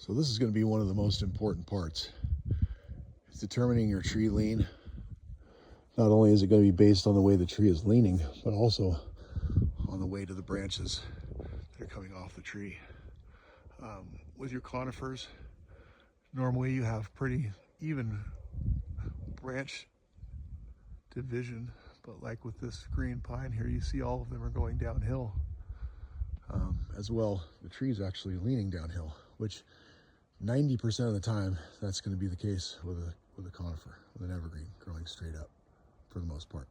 So this is going to be one of the most important parts. It's determining your tree lean. Not only is it going to be based on the way the tree is leaning, but also on the weight of the branches that are coming off the tree. With your conifers, normally you have pretty even branch division, but like with this green pine here, you see all of them are going downhill. As well, the tree is actually leaning downhill, which 90% of the time, that's going to be the case with a conifer, with an evergreen growing straight up, for the most part.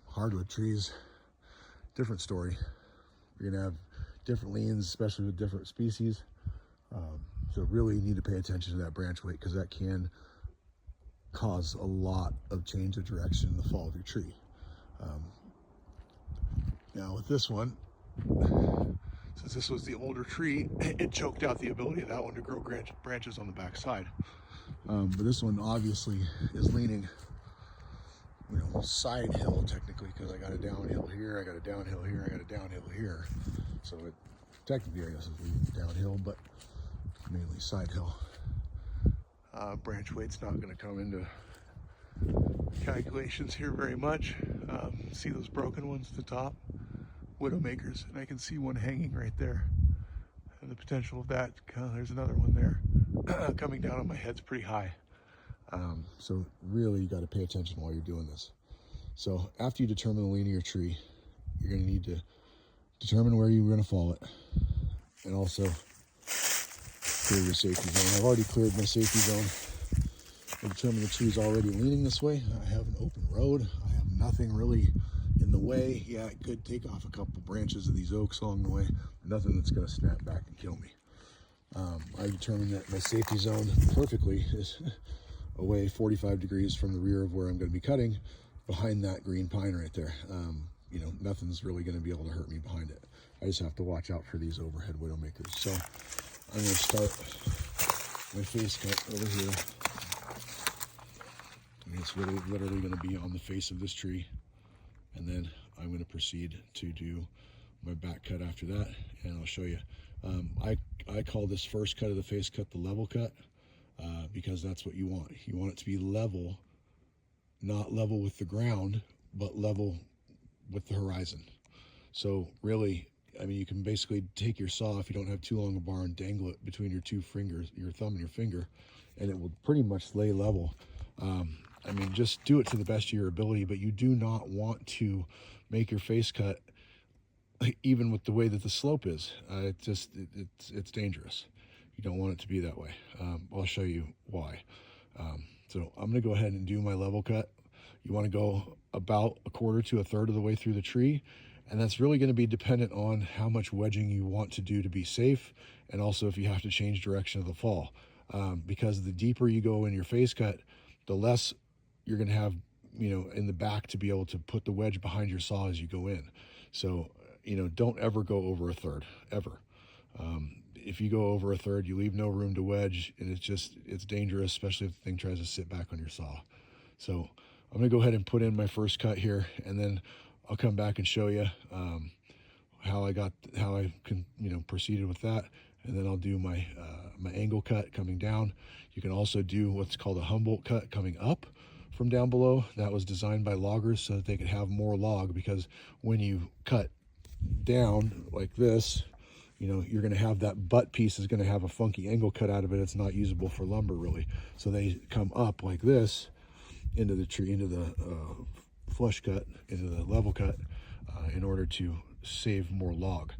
Hardwood trees, different story. You're going to have different leans, especially with different species. So really you need to pay attention to that branch weight, because that can cause a lot of change of direction in the fall of your tree. Now with this one, since this was the older tree, it choked out the ability of that one to grow branches on the back side. But this one obviously is leaning, side hill technically, because I got a downhill here, I got a downhill here, I got a downhill here. So it technically, I guess, is leaning downhill, but mainly side hill. Branch weight's not going to come into calculations here very much. See those broken ones at the top? Widowmakers, and I can see one hanging right there. And the potential of that, there's another one there, coming down on my head's pretty high. So really you got to pay attention while you're doing this. So after you determine the lean of your tree, you're going to need to determine where you're going to fall it, and also clear your safety zone. I've already cleared my safety zone. I determined the tree's already leaning this way. I have an open road. I have nothing really in the way. Yeah, I could take off a couple branches of these oaks along the way, but nothing that's going to snap back and kill me. I determined that my safety zone perfectly is away 45 degrees from the rear of where I'm going to be cutting, behind that green pine right there. Nothing's really going to be able to hurt me behind it. I just have to watch out for these overhead widowmakers. So I'm going to start my face cut over here. And it's literally going to be on the face of this tree. And then I'm going to proceed to do my back cut after that, and I'll show you. I call this first cut of the face cut the level cut, because that's what you want. You want it to be level, not level with the ground, but level with the horizon. So really, you can basically take your saw, if you don't have too long a bar, and dangle it between your two fingers, your thumb and your finger, and it will pretty much lay level. Just do it to the best of your ability, but you do not want to make your face cut even with the way that the slope is. It's dangerous. You don't want it to be that way. I'll show you why. So I'm going to go ahead and do my level cut. You want to go about a quarter to a third of the way through the tree, and that's really going to be dependent on how much wedging you want to do to be safe, and also if you have to change direction of the fall. Because the deeper you go in your face cut, the less you're going to have, in the back to be able to put the wedge behind your saw as you go in. So, don't ever go over a third, ever. If you go over a third, you leave no room to wedge, and it's dangerous, especially if the thing tries to sit back on your saw. So I'm going to go ahead and put in my first cut here, and then I'll come back and show you how I proceeded with that, and then I'll do my angle cut coming down. You can also do what's called a Humboldt cut coming up from down below. That was designed by loggers so that they could have more log, because when you cut down like this, you're going to have that butt piece is going to have a funky angle cut out of it. It's not usable for lumber really. So they come up like this into the tree, into the flush cut, into the level cut, in order to save more log.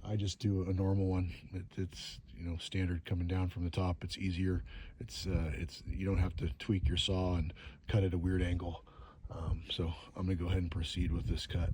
I just do a normal one. It's standard coming down from the top. It's easier. It's you don't have to tweak your saw and cut at a weird angle. So I'm gonna go ahead and proceed with this cut.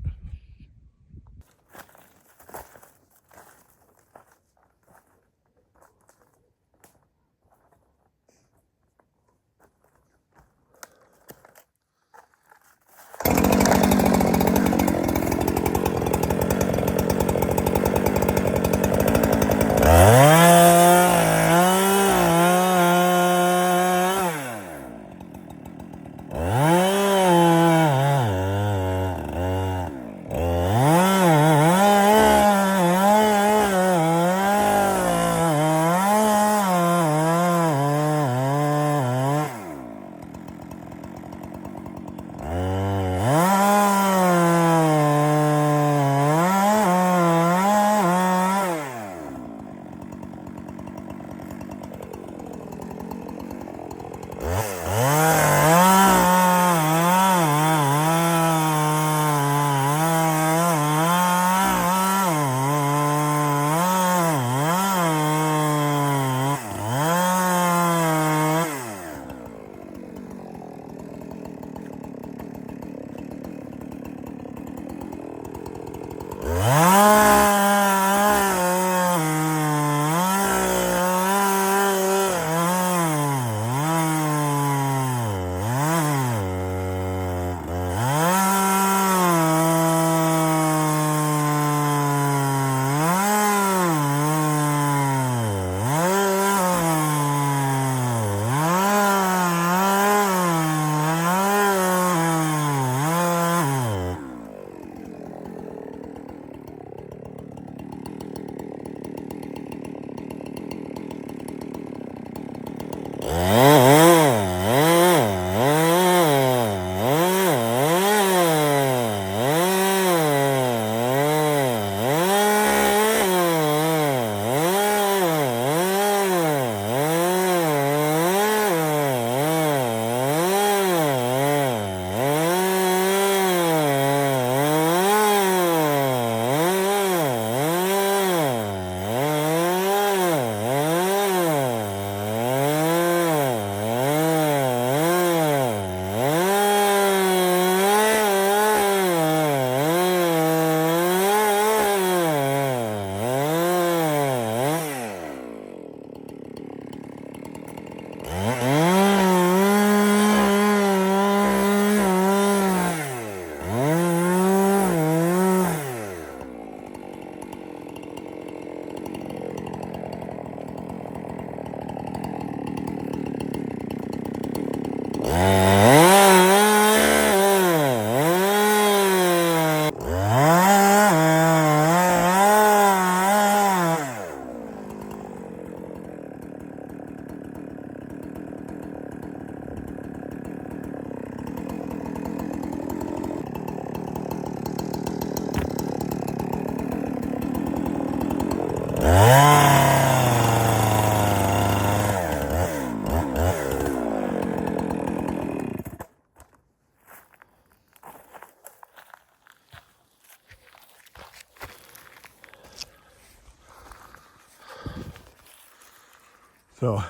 So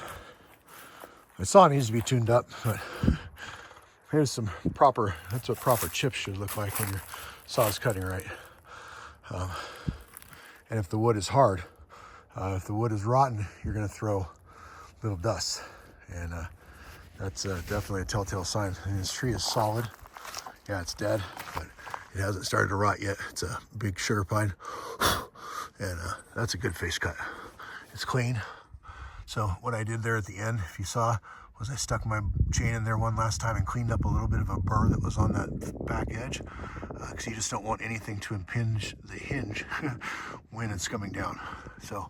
my saw needs to be tuned up, but here's some proper, that's what proper chips should look like when your saw is cutting right. And if the wood is hard, if the wood is rotten, you're gonna throw little dust. And that's definitely a telltale sign. And this tree is solid. Yeah, it's dead, but it hasn't started to rot yet. It's a big sugar pine. And that's a good face cut. It's clean. So what I did there at the end, if you saw, was I stuck my chain in there one last time and cleaned up a little bit of a burr that was on that back edge, because you just don't want anything to impinge the hinge when it's coming down. So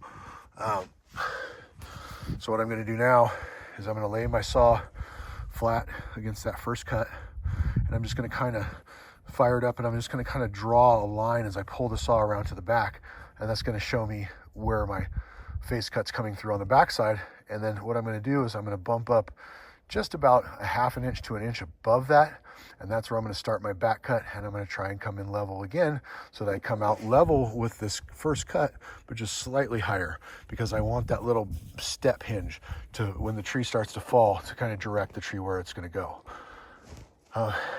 what I'm going to do now is I'm going to lay my saw flat against that first cut, and I'm just going to kind of fire it up, and I'm just going to kind of draw a line as I pull the saw around to the back, and that's going to show me where my face cut's coming through on the backside. And then what I'm going to do is I'm going to bump up just about a ½ an inch to an inch above that, and that's where I'm going to start my back cut, and I'm going to try and come in level again so that I come out level with this first cut, but just slightly higher, because I want that little step hinge to, when the tree starts to fall, to kind of direct the tree where it's going to go.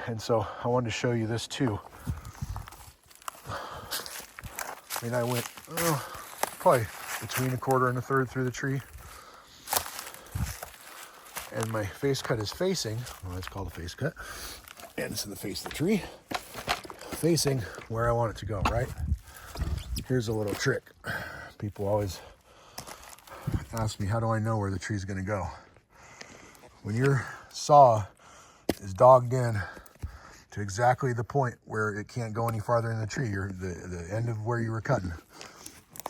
And so I wanted to show you this too. I mean, I went probably between 1/4 and 1/3 through the tree. And my face cut is facing, well, it's called a face cut, and it's in the face of the tree, facing where I want it to go, right? Here's a little trick. People always ask me, how do I know where the tree's gonna go? When your saw is dogged in to exactly the point where it can't go any farther in the tree, the end of where you were cutting,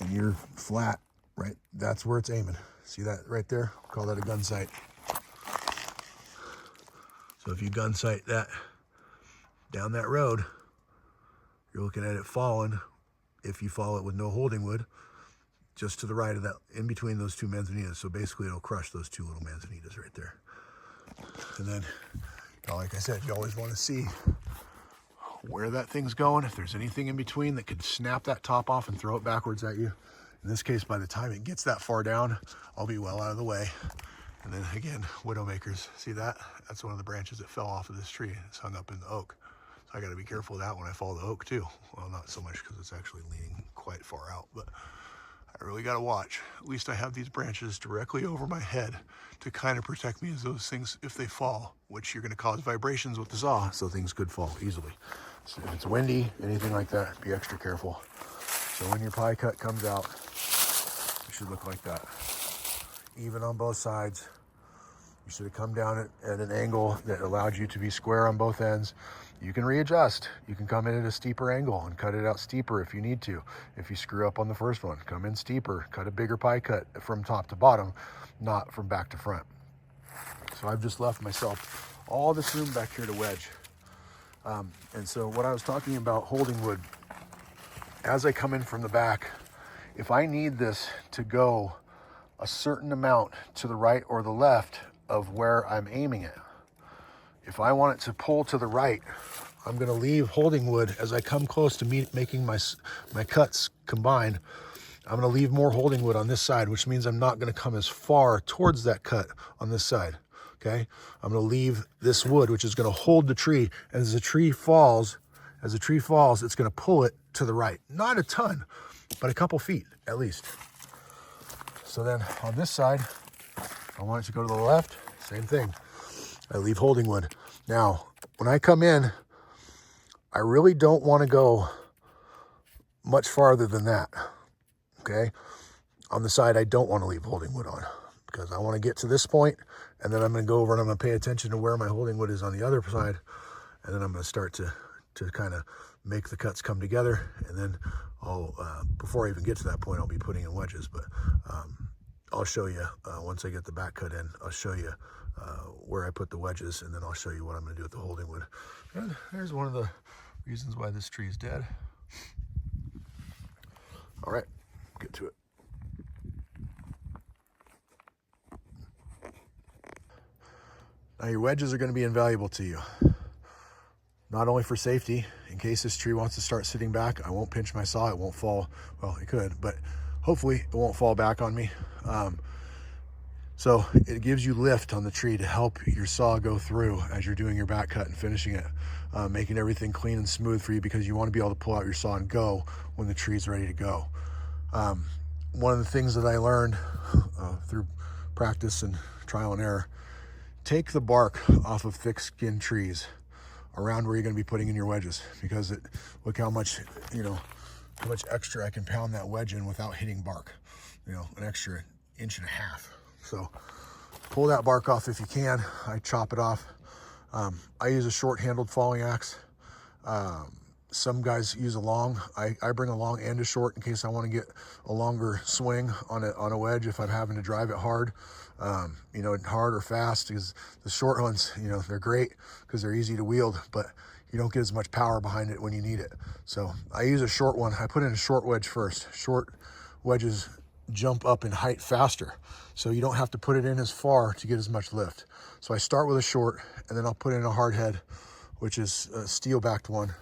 and you're flat, right? That's where it's aiming. See that right there? Call that a gun sight. So if you gun sight that down that road, you're looking at it falling, if you follow it with no holding wood, just to the right of that, in between those two manzanitas. So basically it'll crush those two little manzanitas right there. And then, like I said, you always want to see where that thing's going. If there's anything in between that could snap that top off and throw it backwards at you. In this case, by the time it gets that far down, I'll be well out of the way. And then again, widowmakers, see that? That's one of the branches that fell off of this tree. It's hung up in the oak. So I gotta be careful of that when I follow the oak too. Well, not so much because it's actually leaning quite far out, but I really gotta watch. At least I have these branches directly over my head to kind of protect me as those things, if they fall, which you're gonna cause vibrations with the saw, so things could fall easily. So if it's windy, anything like that, be extra careful. So when your pie cut comes out, it should look like that. Even on both sides. You should have come down at an angle that allowed you to be square on both ends. You can readjust. You can come in at a steeper angle and cut it out steeper if you need to. If you screw up on the first one, come in steeper, cut a bigger pie cut from top to bottom, not from back to front. So I've just left myself all this room back here to wedge. And so what I was talking about holding wood, as I come in from the back, if I need this to go a certain amount to the right or the left of where I'm aiming it. If I want it to pull to the right, I'm gonna leave holding wood as I come close to making my cuts combined. I'm gonna leave more holding wood on this side, which means I'm not gonna come as far towards that cut on this side, okay? I'm gonna leave this wood, which is gonna hold the tree, and as the tree falls, it's gonna pull it to the right. Not a ton, but a couple feet at least. So then on this side, I want it to go to the left, same thing. I leave holding wood. Now, when I come in, I really don't want to go much farther than that, okay? On the side, I don't want to leave holding wood on because I want to get to this point, and then I'm going to go over and I'm going to pay attention to where my holding wood is on the other side, and then I'm going to start to kind of make the cuts come together, and then I'll, before I even get to that point, I'll be putting in wedges, but I'll show you, once I get the back cut in, I'll show you where I put the wedges, and then I'll show you what I'm gonna do with the holding wood. And there's one of the reasons why this tree is dead. All right, get to it. Now your wedges are gonna be invaluable to you. Not only for safety, in case this tree wants to start sitting back, I won't pinch my saw, it won't fall. Well, it could, but hopefully it won't fall back on me. So it gives you lift on the tree to help your saw go through as you're doing your back cut and finishing it, making everything clean and smooth for you, because you want to be able to pull out your saw and go when the tree's ready to go. One of the things that I learned through practice and trial and error, take the bark off of thick skinned trees around where you're going to be putting in your wedges, because look how much, how much extra I can pound that wedge in without hitting bark, an extra 1.5 inches. So pull that bark off if you can. I chop it off. I use a short handled falling axe. Some guys use a long. I bring a long and a short in case I want to get a longer swing on a wedge if I'm having to drive it hard, hard or fast. Because the short ones, they're great because they're easy to wield, but you don't get as much power behind it when you need it. So I use a short one. I put in a short wedge first. Short wedges jump up in height faster, so you don't have to put it in as far to get as much lift. So I start with a short, and then I'll put in a hard head, which is a steel backed one,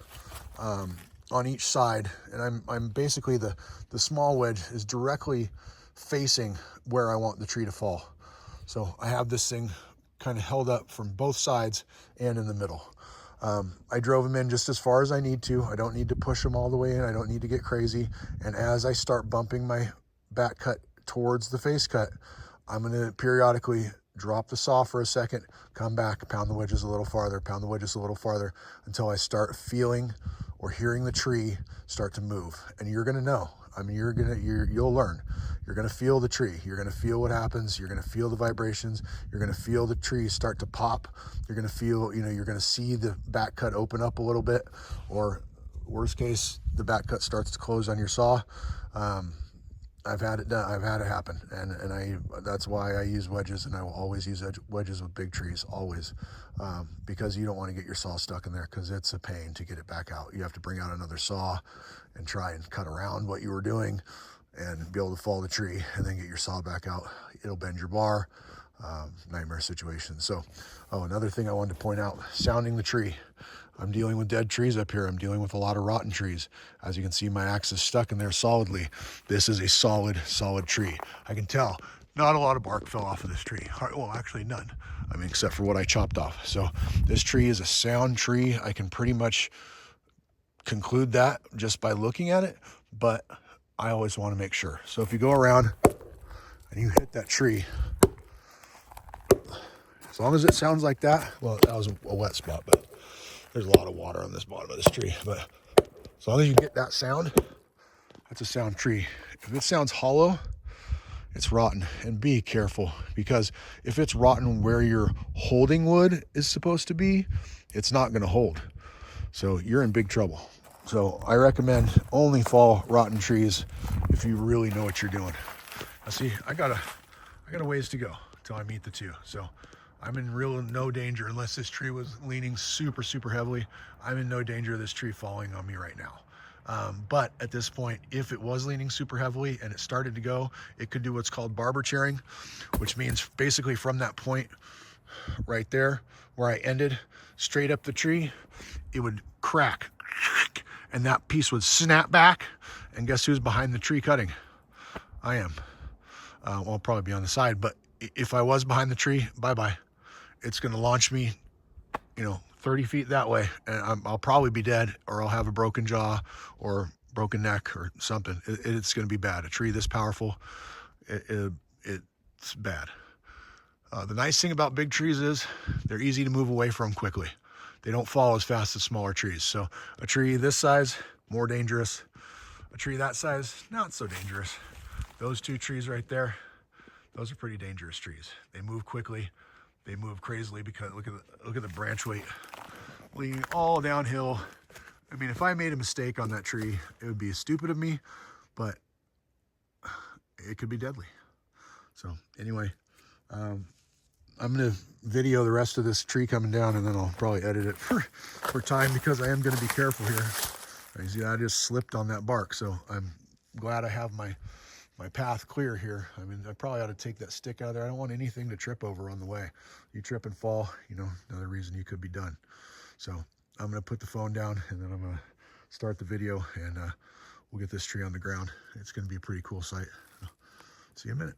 on each side. And I'm basically, the small wedge is directly facing where I want the tree to fall. So I have this thing kind of held up from both sides and in the middle. I drove them in just as far as I need to. I don't need to push them all the way in. I don't need to get crazy. And as I start bumping my back cut towards the face cut, I'm going to periodically drop the saw for a second, come back, pound the wedges a little farther, pound the wedges a little farther, until I start feeling or hearing the tree start to move. And you're going to know. I mean, you'll learn. You're going to feel the tree. You're going to feel what happens. You're going to feel the vibrations. You're going to feel the tree start to pop. You're going to feel, you're going to see the back cut open up a little bit, or worst case, the back cut starts to close on your saw. I've had it done. I've had it happen, and that's why I use wedges, and I will always use wedges with big trees, always, because you don't want to get your saw stuck in there, because it's a pain to get it back out. You have to bring out another saw and try and cut around what you were doing and be able to fall the tree and then get your saw back out. It'll bend your bar. Nightmare situation. So, another thing I wanted to point out, sounding the tree. I'm dealing with dead trees up here. I'm dealing with a lot of rotten trees. As you can see, my axe is stuck in there solidly. This is a solid tree. I can tell not a lot of bark fell off of this tree. Well, actually none. I mean, except for what I chopped off. So this tree is a sound tree. I can pretty much conclude that just by looking at it, but I always want to make sure. So if you go around and you hit that tree, as long as it sounds like that, well, that was a wet spot, but there's a lot of water on this bottom of this tree. But as long as you get that sound, that's a sound tree. If it sounds hollow, it's rotten. And be careful, because if it's rotten where your holding wood is supposed to be, it's not going to hold. So you're in big trouble. So I recommend only fall rotten trees if you really know what you're doing. Now see, I got a ways to go till I meet the two. So I'm in no danger, unless this tree was leaning super, super heavily. I'm in no danger of this tree falling on me right now. But at this point, if it was leaning super heavily and it started to go, it could do what's called barber chairing, which means basically from that point right there where I ended, straight up the tree, it would crack, and that piece would snap back. And guess who's behind the tree cutting? I am. Well, I'll probably be on the side, but if I was behind the tree, bye-bye. It's going to launch me, 30 feet that way, and I'll probably be dead, or I'll have a broken jaw or broken neck or something. It's going to be bad. A tree this powerful, it's bad. The nice thing about big trees is they're easy to move away from quickly. They don't fall as fast as smaller trees. So a tree this size, more dangerous. A tree that size, not so dangerous. Those two trees right there, those are pretty dangerous trees. They move quickly. They move crazily, because look at the branch weight leaning all downhill. I mean, if I made a mistake on that tree, it would be stupid of me, but it could be deadly. So anyway, I'm gonna video the rest of this tree coming down, and then I'll probably edit it for time, because I am gonna be careful here. You see, I just slipped on that bark, so I'm glad I have my path clear here. I mean, I probably ought to take that stick out of there. I don't want anything to trip over on the way. You trip and fall, another reason you could be done. So I'm going to put the phone down, and then I'm going to start the video, and we'll get this tree on the ground. It's going to be a pretty cool sight. See you in a minute.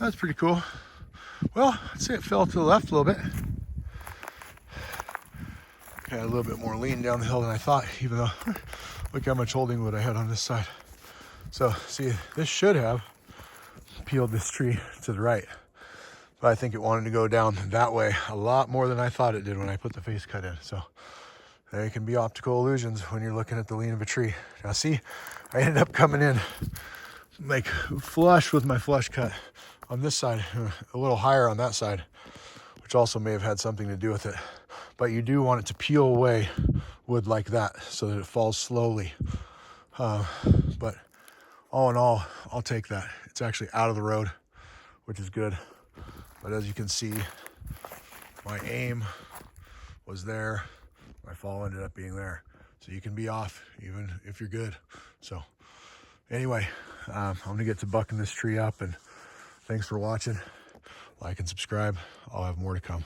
That's pretty cool. Well, I'd say it fell to the left a little bit. Had a little bit more lean down the hill than I thought, even though look how much holding wood I had on this side. So see, this should have peeled this tree to the right, but I think it wanted to go down that way a lot more than I thought it did when I put the face cut in. So there can be optical illusions when you're looking at the lean of a tree. Now see, I ended up coming in like flush with my flush cut on this side, a little higher on that side, which also may have had something to do with it. But you do want it to peel away wood like that so that it falls slowly. But all in all, I'll take that. It's actually out of the road, which is good. But as you can see, my aim was there. My fall ended up being there. So you can be off even if you're good. So anyway, I'm gonna get to bucking this tree up, and thanks for watching. Like and subscribe. I'll have more to come.